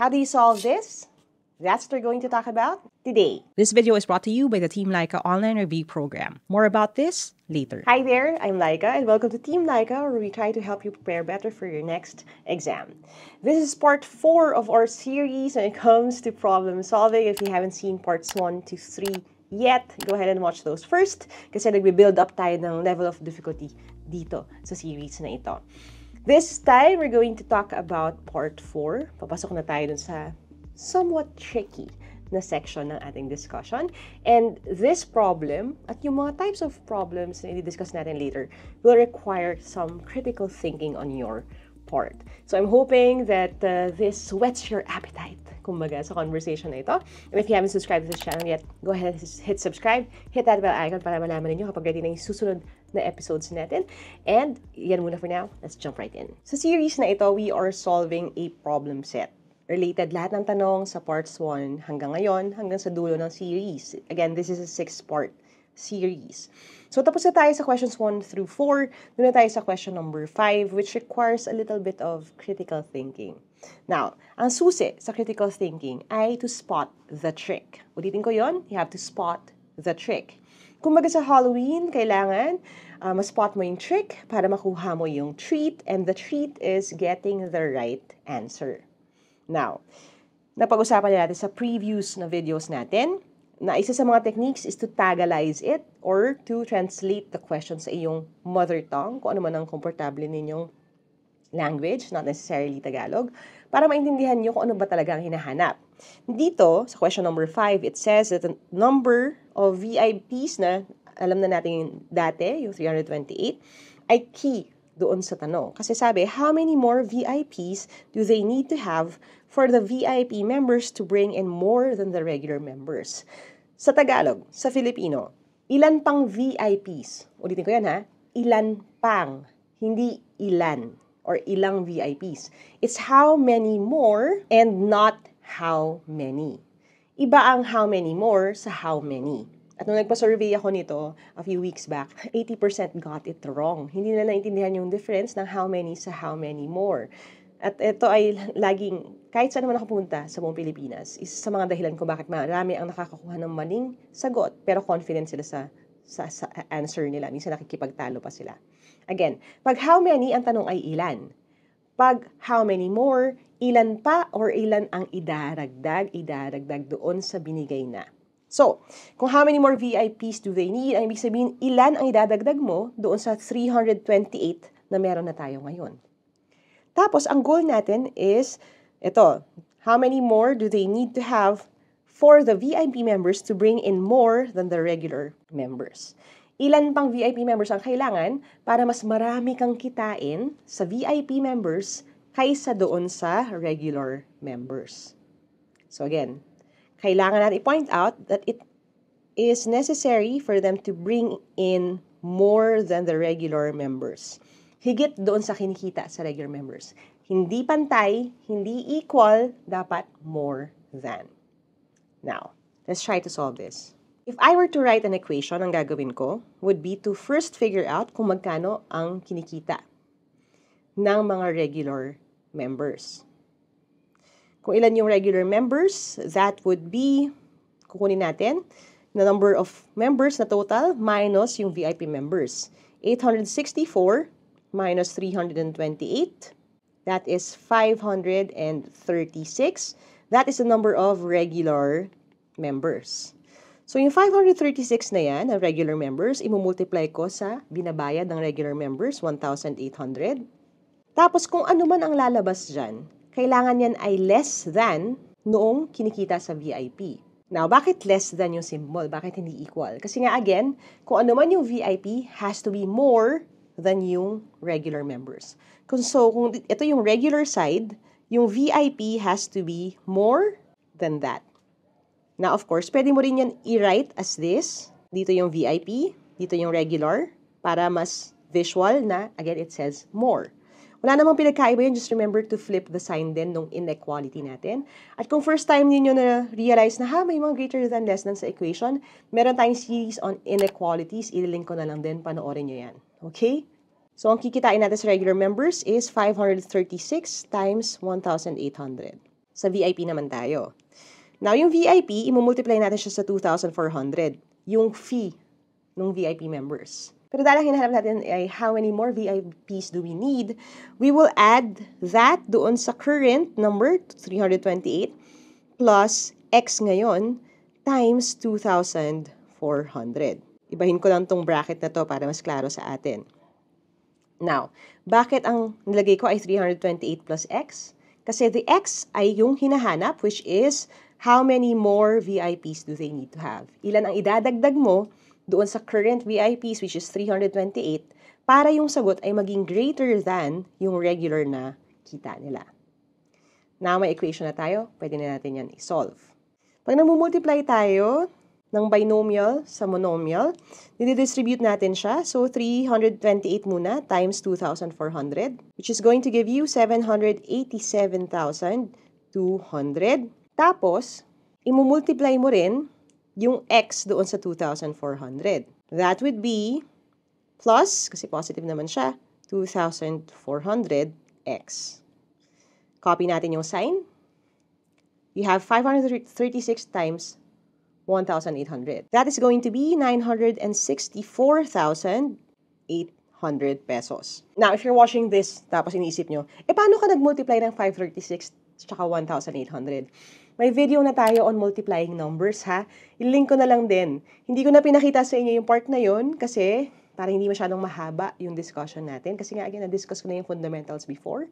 How do you solve this? That's what we're going to talk about today. This video is brought to you by the Team Laika online review program. More about this later. Hi there, I'm Laika, and welcome to Team Laika, where we try to help you prepare better for your next exam. This is part 4 of our series when it comes to problem solving. If you haven't seen parts 1 to 3 yet, go ahead and watch those first kasi nagbe-build up tayo ng level of difficulty dito sa series na ito. This time, we're going to talk about part 4. Papasok na tayo dun sa somewhat tricky na section ng ating discussion. And this problem, at yung mga types of problems na i-discuss natin later, will require some critical thinking on your part. So I'm hoping that this whets your appetite, kumbaga, sa conversation na ito. And if you haven't subscribed to this channel yet, go ahead and hit subscribe, hit that bell icon para malaman ninyo kapag ready na yung susunod na episodes natin. And yan muna for now, let's jump right in. Sa series na ito, we are solving a problem set. Related lahat ng tanong sa parts 1 hanggang ngayon, hanggang sa dulo ng series. Again, this is a 6-part series. So, tapos na tayo sa questions 1 through 4. Doon na tayo sa question number 5, which requires a little bit of critical thinking. Now, ang susi sa critical thinking ay to spot the trick. Ulitin ko yon, you have to spot the trick. Kumbaga sa Halloween, kailangan ma-spot mo yung trick para makuha mo yung treat, and the treat is getting the right answer. Now, napag-usapan natin sa previous na videos natin na isa sa mga techniques is to tagalize it or to translate the question sa iyong mother tongue, kung ano man ang komportable ninyong language, not necessarily Tagalog, para maintindihan nyo kung ano ba talaga ang hinahanap. Dito, sa question number 5, it says that the number of VIPs na alam na natin dati, yung 328, ay key doon sa tanong. Kasi sabi, how many more VIPs do they need to have for the VIP members to bring in more than the regular members? Sa Tagalog, sa Filipino, ilan pang VIPs? Ulitin ko yan ha, ilan pang, hindi ilan or ilang VIPs. It's how many more and not how many. Iba ang how many more sa how many. At nung nagpa-survey ako nito a few weeks back, 80% got it wrong. Hindi nila naintindihan yung difference ng how many sa how many more. At ito ay laging, kahit saan naman ako pumunta sa buong Pilipinas, isa sa mga dahilan ko bakit marami ang nakakakuha ng maling sagot, pero confident sila sa answer nila. Minsan nakikipagtalo pa sila. Again, pag how many, ang tanong ay ilan. Pag how many more, ilan pa or ilan ang idaragdag doon sa binigay na. So, kung how many more VIPs do they need, ang ibig sabihin, ilan ang idadagdag mo doon sa 328 na meron na tayo ngayon. Tapos, ang goal natin is, ito, how many more do they need to have for the VIP members to bring in more than the regular members? Ilan pang VIP members ang kailangan para mas marami kang kitain sa VIP members kaysa doon sa regular members? So again, kailangan natin i-point out that it is necessary for them to bring in more than the regular members. Higit doon sa kinikita sa regular members. Hindi pantay, hindi equal, dapat more than. Now, let's try to solve this. If I were to write an equation, ang gagawin ko would be to first figure out kung magkano ang kinikita ng mga regular members. Kung ilan yung regular members, that would be, kukunin natin, the number of members na total minus yung VIP members. 864 minus 328, that is 536. That is the number of regular members. So yung 536 na yan, na regular members, imumultiply ko sa binabayad ng regular members, 1,800. Tapos kung ano man ang lalabas dyan, kailangan yan ay less than noong kinikita sa VIP. Now, bakit less than yung symbol? Bakit hindi equal? Kasi nga again, kung ano man yung VIP has to be more than yung regular members. So, kung ito yung regular side, yung VIP has to be more than that. Now, of course, pwede mo rin yan i-write as this. Dito yung VIP, dito yung regular, para mas visual na, again, it says more. Wala namang pinagkaiba yun, just remember to flip the sign din nung inequality natin. At kung first time ninyo na realize na may mga greater than less than sa equation, meron tayong series on inequalities, ililink ko na lang din, panoorin nyo yan. Okay? So, ang kikitain natin sa regular members is 536 times 1,800. Sa VIP naman tayo. Now, yung VIP, imumultiply natin siya sa 2,400. Yung fee ng VIP members. Pero dahil hinahanap natin ay how many more VIPs do we need, we will add that doon sa current number, 328, plus X ngayon, times 2,400. Ibahin ko lang tong bracket na to para mas klaro sa atin. Now, bakit ang nilagay ko ay 328 plus X? Kasi the X ay yung hinahanap, which is how many more VIPs do they need to have? Ilan ang idadagdag mo doon sa current VIPs, which is 328, para yung sagot ay maging greater than yung regular na kita nila. Now, may equation na tayo. Pwede na natin yan i-solve. Pag namumultiply tayo ng binomial sa monomial, didistribute natin siya. So, 328 muna times 2,400, which is going to give you 787,200. Tapos, imumultiply mo rin yung X doon sa 2,400. That would be plus, kasi positive naman siya, 2,400X. Copy natin yung sign. You have 536 times 1,800. That is going to be 964,800 pesos. Now, if you're watching this, tapos iniisip nyo, paano ka nag-multiply ng 536 tsaka 1,800? May video na tayo on multiplying numbers, ha? I-link ko na lang din. Hindi ko na pinakita sa inyo yung part na yon kasi para hindi masyadong mahaba yung discussion natin. Kasi nga, again, na-discuss ko na yung fundamentals before.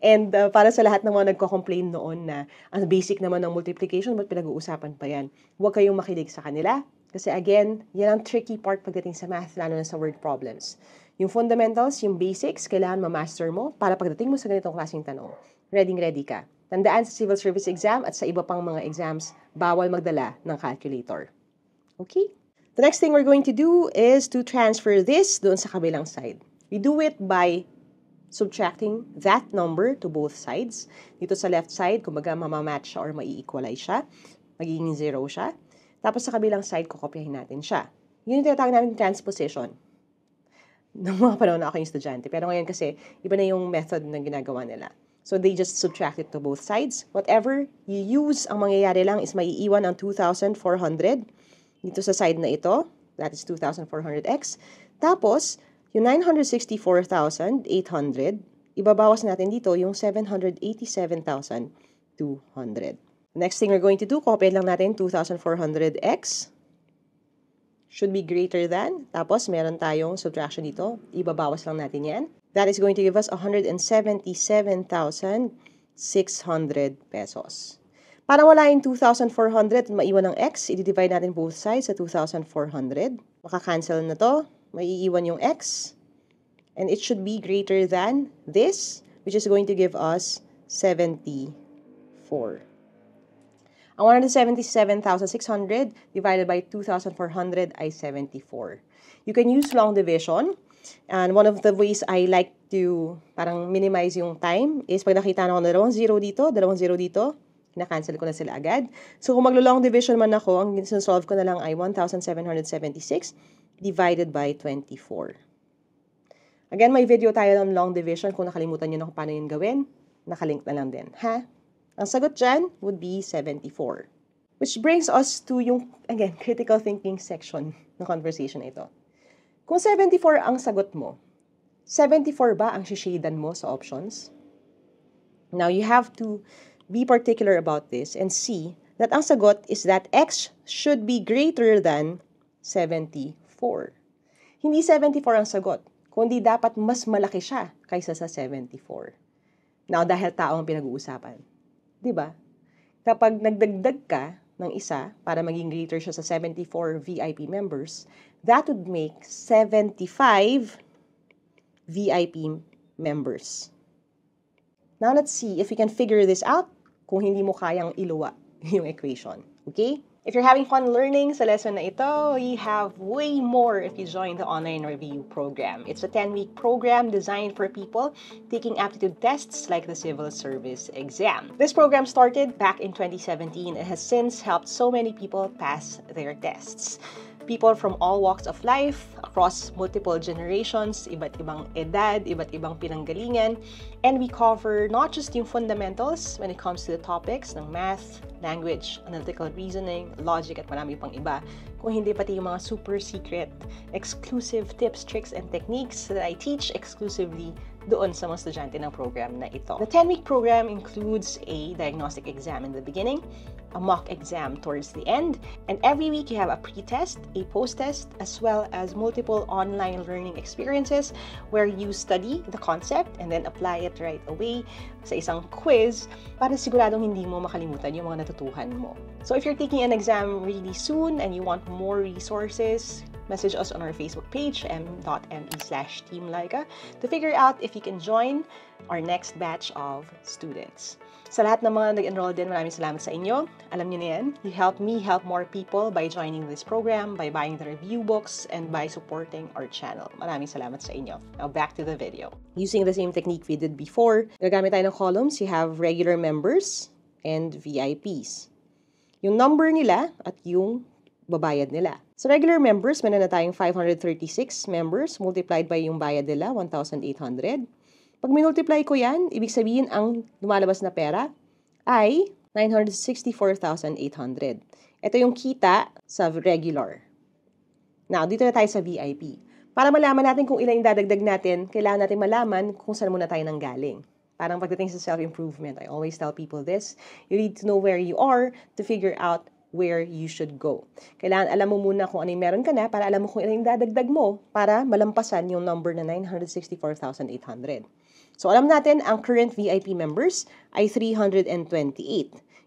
And para sa lahat ng mga nagko-complain noon na ang basic naman ng multiplication, ba't pinag-uusapan pa yan? Huwag kayong makinig sa kanila. Kasi again, yan ang tricky part pagdating sa math, lalo na sa word problems. Yung fundamentals, yung basics, kailangan ma-master mo para pagdating mo sa ganitong klaseng tanong, ready ka. Tandaan sa civil service exam at sa iba pang mga exams, bawal magdala ng calculator. Okay? The next thing we're going to do is to transfer this doon sa kabilang side. We do it by subtracting that number to both sides. Dito sa left side, kumbaga mamamatch siya or mai-equalize siya. Magiging 0 siya. Tapos sa kabilang side, kukopyahin natin siya. Yun yung tinatawag namin transposition. Noong mga panahon na ako yung estudyante. Pero ngayon kasi, iba na yung method na ginagawa nila. So they just subtract it to both sides. Whatever you use, ang mangyayari lang is maiiwan ang 2,400 dito sa side na ito. That is 2,400x. Tapos, yung 964,800, ibabawas natin dito yung 787,200. Next thing we're going to do, copy lang natin 2,400x. Should be greater than. Tapos, meron tayong subtraction dito. Ibabawas lang natin yan. That is going to give us 177,600 pesos. Para wala yung 2,400 at maiwan ng x, i-divide natin both sides sa 2,400. Maka-cancel na to. Maiiwan yung x. And it should be greater than this, which is going to give us 74. Ang 177,600 divided by 2,400 ay 74. You can use long division. And one of the ways I like to parang minimize yung time is pag nakita na ako na dalawang zero dito, na-cancel ko na sila agad. So kung maglo-long division man ako, ang solve ko na lang ay 1,776 divided by 24. Again, may video tayo ng long division. Kung nakalimutan nyo na kung paano yun gawin, nakalink na lang din. Ha? Ang sagot dyan would be 74. Which brings us to yung, again, critical thinking section ng conversation ito. Kung 74 ang sagot mo, 74 ba ang shishadan mo sa options? Now, you have to be particular about this and see that ang sagot is that x should be greater than 74. Hindi 74 ang sagot, kundi dapat mas malaki siya kaysa sa 74. Now, dahil tao ang pinag-uusapan. Diba? Kapag nagdagdag ka ng isa para maging greater siya sa 74 VIP members, that would make 75 VIP members. Now, let's see if we can figure this out kung hindi mo kayang iluwa yung equation. Okay? If you're having fun learning sa lesson na ito, you have way more if you join the online review program. It's a 10-week program designed for people taking aptitude tests like the civil service exam. This program started back in 2017 and has since helped so many people pass their tests. people from all walks of life, across multiple generations, iba't ibang edad, iba't ibang pinanggalingan, and we cover not just yung fundamentals when it comes to the topics ng math, language, analytical reasoning, logic, at marami pang iba, kung hindi pati yung mga super secret, exclusive tips, tricks, and techniques that I teach exclusively doon sa mga estudyante ng program na ito. The 10-week program includes a diagnostic exam in the beginning, a mock exam towards the end, and every week you have a pre-test, a post-test, as well as multiple online learning experiences where you study the concept and then apply it right away sa isang quiz para siguradong hindi mo makalimutan yung mga natutuhan mo. So if you're taking an exam really soon and you want more resources, message us on our Facebook page, m.me/teamlaika, to figure out if you can join our next batch of students. Sa lahat ng mga nag-enroll din, maraming salamat sa inyo. Alam niyo na yan, you help me help more people by joining this program, by buying the review books, and by supporting our channel. Maraming salamat sa inyo. Now back to the video. Using the same technique we did before, gagamit tayo ng columns. You have regular members and VIPs. Yung number nila at yung babayad nila. So regular members, meron na tayong 536 members multiplied by yung bayad nila, 1,800. Pag minultiply ko yan, ibig sabihin ang lumalabas na pera ay 964,800. Ito yung kita sa regular. Now, dito na tayo sa VIP. Para malaman natin kung ilan yung dadagdag natin, kailangan natin malaman kung saan muna tayo nanggaling. Parang pagdating sa self-improvement, I always tell people this, you need to know where you are to figure out where you should go. Kailangan alam mo muna kung ano yung meron ka na para alam mo kung ilan yung dadagdag mo para malampasan yung number na 964,800. So, alam natin, ang current VIP members ay 328.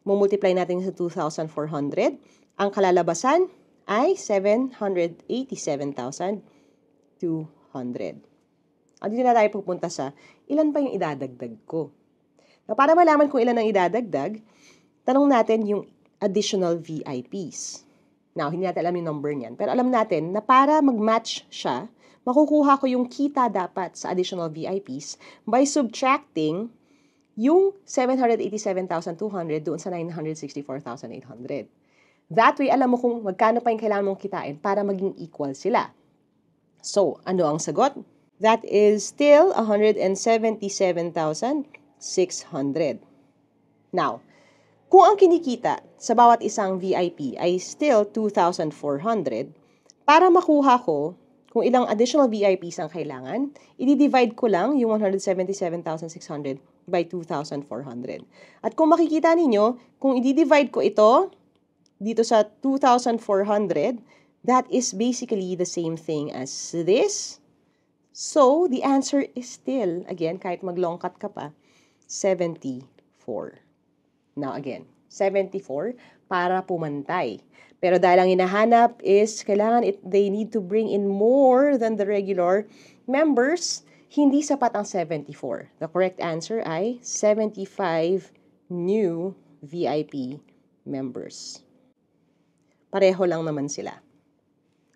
Mumultiply natin sa 2,400. Ang kalalabasan ay 787,200. Dito na tayo pupunta sa ilan pa yung idadagdag ko. Now, para malaman kung ilan ang idadagdag, tanong natin yung additional VIPs. Now, hindi natin alam yung number niyan. Pero alam natin na para mag-match siya, makukuha ko yung kita dapat sa additional VIPs by subtracting yung 787,200 doon sa 964,800. That way, alam mo kung magkano pa yung kailangan mong kitain para maging equal sila. So, ano ang sagot? That is still 177,600. Now, kung ang kinikita sa bawat isang VIP ay still 2,400, para makuha ko kung ilang additional VIPs ang kailangan, i-divide ko lang yung 177,600 by 2,400. At kung makikita ninyo, kung i-divide ko ito dito sa 2,400, that is basically the same thing as this. So, the answer is still, again, kahit mag-long cut ka pa, 74. Now, again, 74 para pumantay. Pero dahil ang hinahanap is kailangan they need to bring in more than the regular members, hindi sapat ang 74. The correct answer ay 75 new VIP members. Pareho lang naman sila.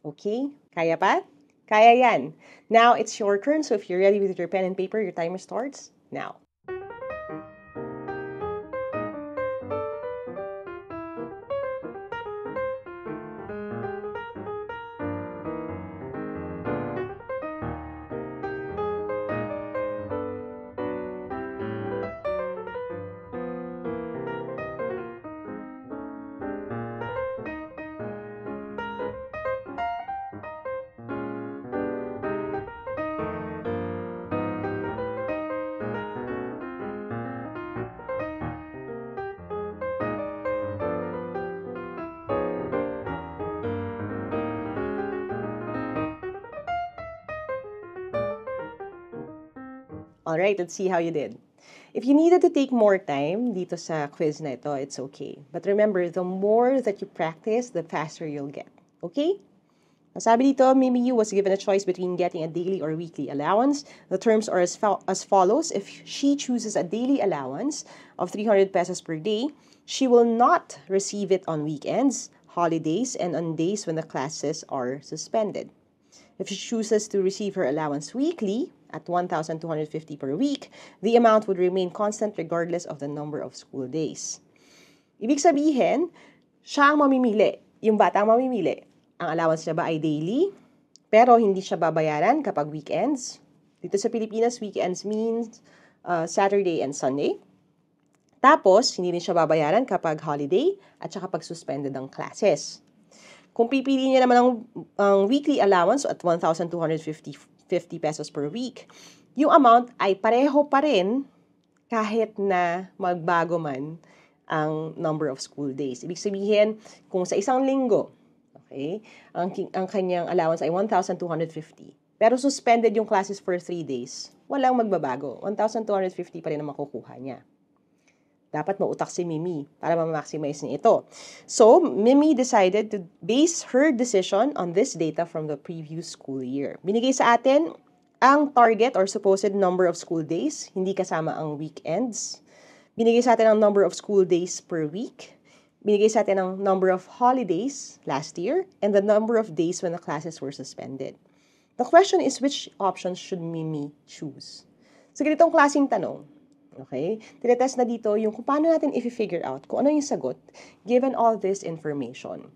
Okay? Kaya pa? Kaya yan. Now, it's your turn. So if you're ready with your pen and paper, your timer starts now. Alright, let's see how you did. If you needed to take more time dito sa quiz na ito, it's okay. But remember, the more that you practice, the faster you'll get. Okay? Sabi dito, Mimi Yu was given a choice between getting a daily or weekly allowance. The terms are as follows. If she chooses a daily allowance of 300 pesos per day, she will not receive it on weekends, holidays, and on days when the classes are suspended. If she chooses to receive her allowance weekly, at 1,250 per week, the amount would remain constant regardless of the number of school days. Ibig sabihin, siya ang mamimili, yung bata ang mamimili, Ang allowance niya ba ay daily, pero hindi siya babayaran kapag weekends. Dito sa Pilipinas, weekends means Saturday and Sunday. Tapos, hindi rin siya babayaran kapag holiday at saka pag suspended ang classes. Kung pipili niya naman ang weekly allowance at 1,250 pesos per week, yung amount ay pareho pa rin kahit na magbago man ang number of school days. Ibig sabihin, kung sa isang linggo, okay, ang kanyang allowance ay 1,250. Pero suspended yung classes for 3 days, walang magbabago. 1,250 pa rin ang makukuha niya. Dapat mautak si Mimi para ma-maximize niya ito. So, Mimi decided to base her decision on this data from the previous school year. Binigay sa atin ang target or supposed number of school days, hindi kasama ang weekends. Binigay sa atin ang number of school days per week. Binigay sa atin ang number of holidays last year and the number of days when the classes were suspended. The question is, which option should Mimi choose? So, ganitong klaseng tanong. Okay? Tinetest na dito yung kung paano natin i-figure out kung ano yung sagot given all this information.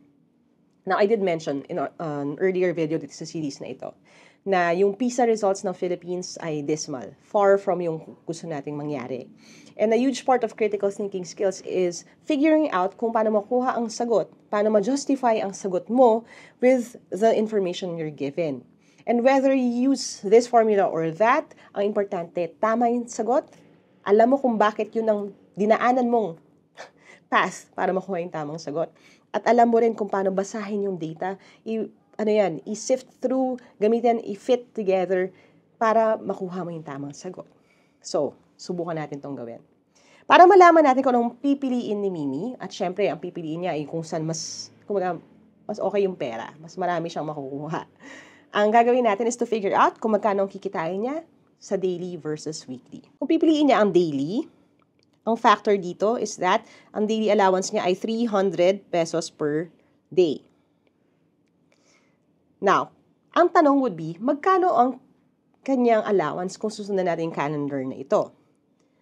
Now, I did mention in an earlier video dito sa series na ito na yung PISA results ng Philippines ay dismal, far from yung gusto nating mangyari. And a huge part of critical thinking skills is figuring out kung paano makuha ang sagot, paano ma-justify ang sagot mo with the information you're given. And whether you use this formula or that, ang importante, tama yung sagot, alam mo kung bakit yun ang dinaanan mong path para makuha yung tamang sagot. At alam mo rin kung paano basahin yung data, i-sift through, gamitin, i-fit together para makuha mo yung tamang sagot. So, subukan natin tong gawin. Para malaman natin kung anong pipiliin ni Mimi, at syempre, ang pipiliin niya ay kung saan mas okay yung pera, mas marami siyang makukuha. Ang gagawin natin is to figure out kung magkano ang kikitain niya sa daily versus weekly. Kung pipiliin niya ang daily, ang factor dito is that ang daily allowance niya ay 300 pesos per day. Now, ang tanong would be, magkano ang kanyang allowance kung susundan natin yung calendar na ito?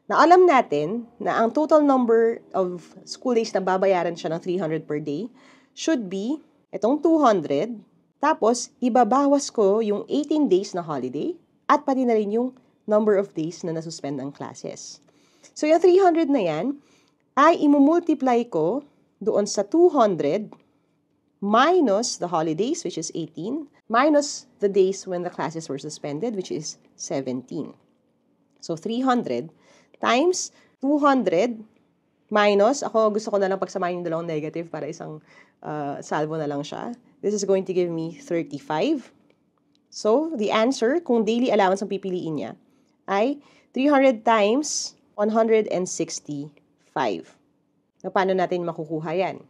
Na alam natin na ang total number of school days na babayaran siya ng 300 per day should be itong 200, tapos ibabawas ko yung 18 days na holiday, at pati na rin yung number of days na nasuspend ang classes. So, yung 300 na yan, ay imumultiply ko doon sa 200 minus the holidays, which is 18, minus the days when the classes were suspended, which is 17. So, 300 times 200 minus, ako gusto ko na lang pagsamahin yung dalawang negative para isang salvo na lang siya. This is going to give me 35. So, the answer, kung daily allowance ang pipiliin niya, ay 300 times 165. Na paano natin makukuha yan?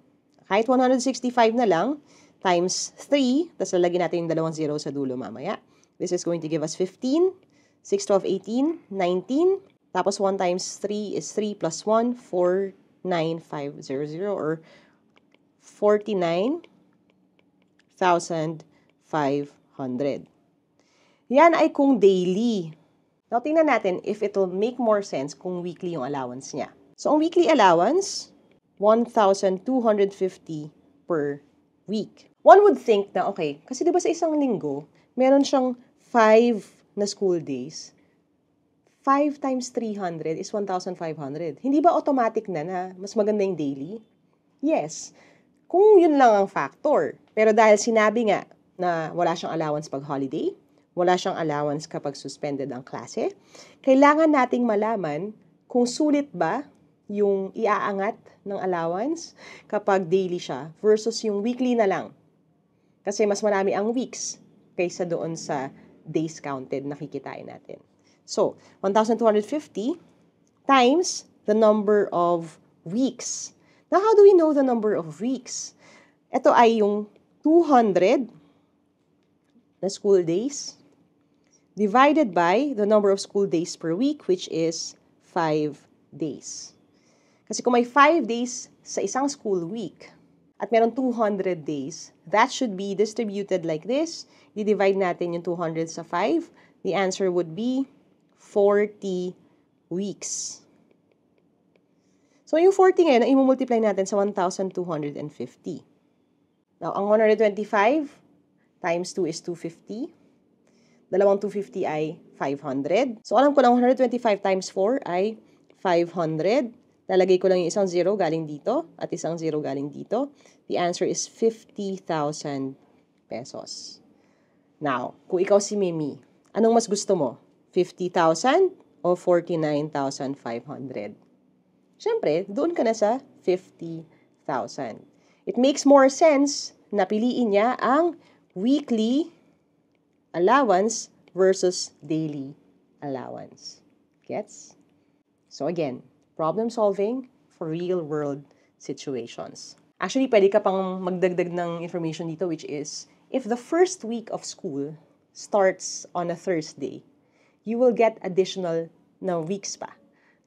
Kahit 165 na lang, times 3, tapos lalagyan natin yung dalawang zero sa dulo mamaya. This is going to give us 15, 6, 12, 18, 19, tapos 1 times 3 is 3 plus 1, 4, 9, 5, 0, 0, or 49,500. Yan ay kung daily. Now, tingnan natin if it will make more sense kung weekly yung allowance niya. So, ang weekly allowance, 1,250 per week. One would think na, okay, kasi diba sa isang linggo, meron siyang 5 na school days. 5 times 300 is 1,500. Hindi ba automatic na mas maganda yung daily? Yes. Kung yun lang ang factor. Pero dahil sinabi nga na wala siyang allowance pag holiday, wala siyang allowance kapag suspended ang klase, kailangan nating malaman kung sulit ba yung iaangat ng allowance kapag daily siya versus yung weekly na lang. Kasi mas marami ang weeks kaysa doon sa days counted na kikitain natin. So, 1,250 times the number of weeks. Now, how do we know the number of weeks? Ito ay yung 200 na school days divided by the number of school days per week, which is 5 days. Kasi kung may 5 days sa isang school week at meron 200 days, that should be distributed like this. I-divide natin yung 200 sa 5. The answer would be 40 weeks. So, yung 40 ngayon, i-multiply natin sa 1,250. Now, ang 125 times 2 is 250. Dalawang 250 ay 500. So, alam ko lang 125 times 4 ay 500. Lalagay ko lang yung isang 0 galing dito at isang 0 galing dito. The answer is 50,000 pesos. Now, kung ikaw si Mimi, anong mas gusto mo? 50,000 o 49,500? Siyempre, doon ka na sa 50,000. It makes more sense na piliin niya ang weekly allowance versus daily allowance. Gets? So again, problem solving for real-world situations. Actually, pwede ka pang magdagdag ng information dito, which is, if the first week of school starts on a Thursday, you will get additional na weeks pa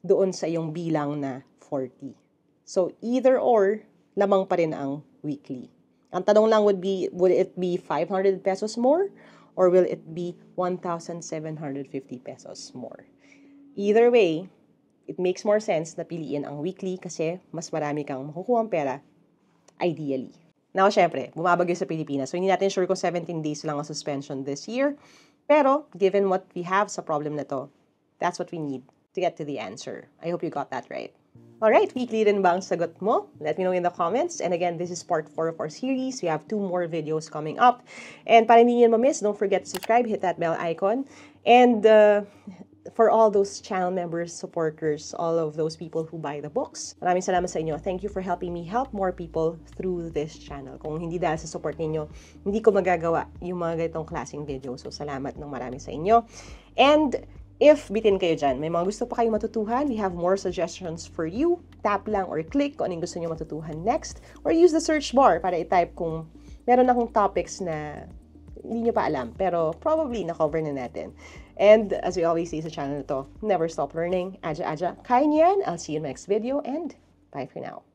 doon sa iyong bilang na 40. So, either or, lamang pa rin ang weekly. Ang tanong lang would it be 500 pesos more or will it be 1,750 pesos more? Either way, it makes more sense na piliin ang weekly kasi mas marami kang makukuha ang pera, ideally. Now, syempre, bumabagyo sa Pilipinas. So, hindi natin sure kung 17 days lang ang suspension this year. Pero, given what we have sa problem na to, that's what we need to get to the answer. I hope you got that right. Alright, weekly rin ba ang sagot mo? Let me know in the comments. And again, this is part 4 of our series. We have 2 more videos coming up. And para hindi nyo ma-miss, don't forget to subscribe, hit that bell icon. And for all those channel members, supporters, all of those people who buy the books, maraming salamat sa inyo. Thank you for helping me help more people through this channel. Kung hindi dahil sa support ninyo, hindi ko magagawa yung mga ganitong klaseng video. So, salamat ng marami sa inyo. And if bitin kayo dyan, may mga gusto pa kayo matutuhan, we have more suggestions for you. Tap lang or click kung anong gusto nyo matutuhan next. Or use the search bar para i-type kung meron akong topics na hindi nyo pa alam, pero probably na-cover na natin. And as we always say sa channel na to, never stop learning. Aja, kaya niyan. I'll see you in the next video and bye for now.